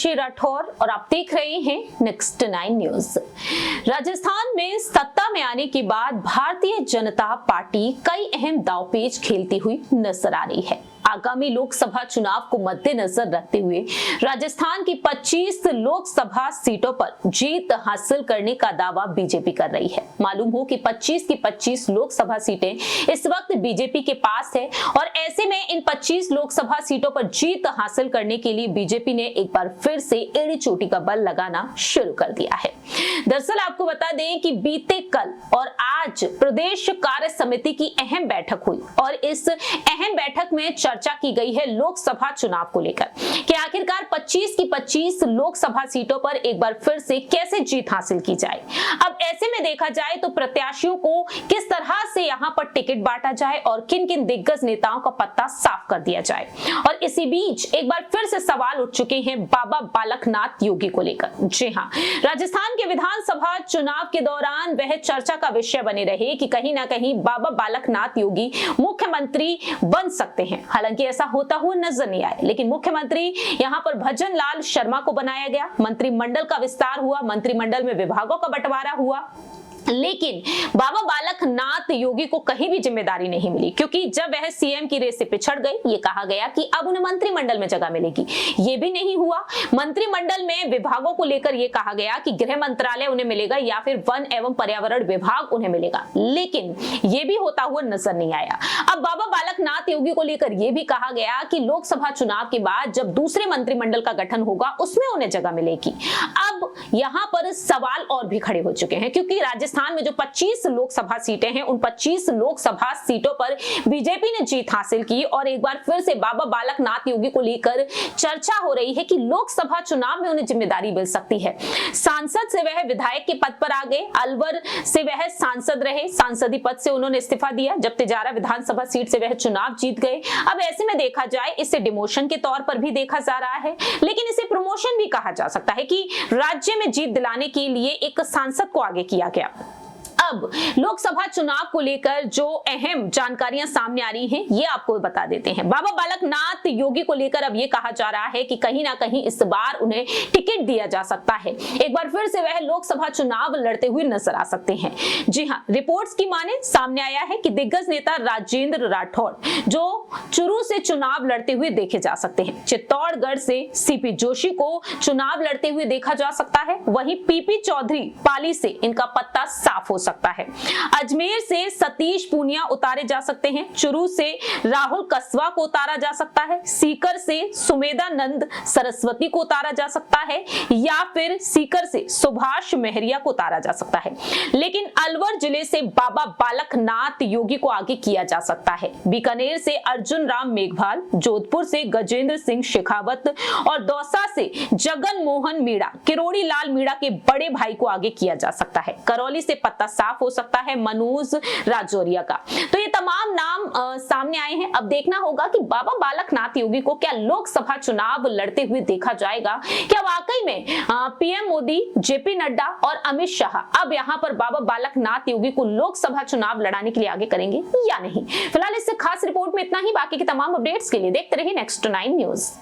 ऋषि राठौर और आप देख रहे हैं नेक्स्ट 9 न्यूज। राजस्थान में सत्ता में आने के बाद भारतीय जनता पार्टी कई अहम दांवपेच खेलती हुई नजर आ रही है। आगामी लोकसभा चुनाव को मद्देनजर रखते हुए राजस्थान की 25 लोकसभा सीटों पर जीत हासिल करने का दावा बीजेपी कर रही है। मालूम हो कि 25 की 25 लोकसभा सीटें इस वक्त बीजेपी के पास है और ऐसे में इन 25 लोकसभा सीटों पर जीत हासिल करने के लिए बीजेपी ने एक बार फिर से एड़ी चोटी का बल लगाना शुरू कर दिया है। दरअसल आपको बता दें कि बीते कल और आज प्रदेश कार्य समिति की अहम बैठक हुई और इस अहम बैठक में चर्चा की गई है लोकसभा चुनाव को लेकर कि आखिरकार 25 की 25 लोकसभा सीटों पर एक बार फिर से कैसे जीत हासिल की जाए। अब ऐसे में देखा जाए तो प्रत्याशियों को किस तरह से यहां पर टिकट बांटा जाए और किन किन दिग्गज नेताओं का पत्ता साफ कर दिया जाए। और इसी बीच एक बार फिर से सवाल उठ चुके हैं बाबा बालकनाथ योगी को लेकर। जी हां, राजस्थान के विधानसभा चुनाव के दौरान वह चर्चा का विषय बने रहे कि कहीं ना कहीं बाबा बालकनाथ योगी मुख्यमंत्री बन सकते हैं। हालांकि ऐसा होता हुआ नजर नहीं आया, लेकिन मुख्यमंत्री यहां पर भजन लाल शर्मा को बनाया गया। मंत्रिमंडल का विस्तार हुआ, मंत्रिमंडल में विभागों का बंटवारा हुआ, लेकिन बाबा बालकनाथ योगी को कहीं भी जिम्मेदारी नहीं मिली, क्योंकि जब वह सीएम की रेस से पिछड़ गए, ये कहा गया कि अब उन्हें मंत्रिमंडल में जगह मिलेगी। ये भी नहीं हुआ। मंत्रिमंडल में विभागों को लेकर यह कहा गया कि गृह मंत्रालय उन्हें मिलेगा या फिर वन एवं पर्यावरण विभाग उन्हें मिलेगा, लेकिन यह भी होता हुआ नजर नहीं आया। अब बाबा बालकनाथ योगी को लेकर यह भी कहा गया कि लोकसभा चुनाव के बाद जब दूसरे मंत्रिमंडल का गठन होगा उसमें उन्हें जगह मिलेगी। अब यहां पर सवाल और भी खड़े हो चुके हैं, क्योंकि राजस्थान में जो 25 लोकसभा सीटें हैं उन 25 लोकसभा सीटों पर बीजेपी ने जीत हासिल की और एक बार फिर से बाबा बालकनाथ योगी को लेकर चर्चा हो रही है कि लोकसभा चुनाव में उन्हें जिम्मेदारी मिल सकती है। सांसद से वह विधायक के पद पर आ गए, अलवर से वह सांसद रहे, सांसदीय पद से उन्होंने इस्तीफा दिया, जब तिजारा विधानसभा सीट से वह चुनाव जीत गए। अब ऐसे में देखा जाए इसे डिमोशन के तौर पर भी देखा जा रहा है, लेकिन इसे प्रमोशन भी कहा जा सकता है कि राज्य में जीत दिलाने के लिए एक सांसद को आगे किया गया। अब लोकसभा चुनाव को लेकर जो अहम जानकारियां सामने आ रही हैं ये आपको बता देते हैं। बाबा बालकनाथ योगी को लेकर अब ये कहा जा रहा है कि कहीं ना कहीं इस बार उन्हें टिकट दिया जा सकता है, एक बार फिर से वह लोकसभा चुनाव लड़ते हुए नजर आ सकते हैं। जी हां, रिपोर्ट्स की माने सामने आया है कि दिग्गज नेता राजेंद्र राठौर जो चुरू से चुनाव लड़ते हुए देखे जा सकते हैं, चित्तौड़गढ़ से सीपी जोशी को चुनाव लड़ते हुए देखा जा सकता है, वहीं पीपी चौधरी पाली से इनका पत्ता साफ हो सकता है, अजमेर से सतीश पूनिया उतारे जा सकते हैं, चुरू से राहुल कस्वा को उतारा जा सकता है, सीकर से सुमेधानंद सरस्वती को उतारा जा सकता है या फिर सीकर से सुभाष मेहरिया को उतारा जा सकता है, लेकिन अलवर जिले से बाबा बालकनाथ योगी को आगे किया जा सकता है। बीकानेर से अर्जुन राम मेघवाल, जोधपुर से गजेंद्र सिंह शेखावत और दौसा से जगन मोहन मीणा, किरोड़ी लाल मीणा के बड़े भाई को आगे किया जा सकता है। करौली से पत्ता साफ हो सकता है मनोज राजौरिया का। तो ये तमाम नाम सामने आए हैं। अब देखना होगा कि बाबा बालकनाथ योगी को क्या लोकसभा चुनाव लड़ते हुए देखा जाएगा, क्या वाकई में पीएम मोदी, जेपी नड्डा और अमित शाह अब यहां पर बाबा बालकनाथ योगी को लोकसभा चुनाव लड़ाने के लिए आगे करेंगे या नहीं। फिलहाल इस खास रिपोर्ट में इतना ही। बाकी की तमाम अपडेट्स के लिए देखते रहिए नेक्स्ट 9 न्यूज।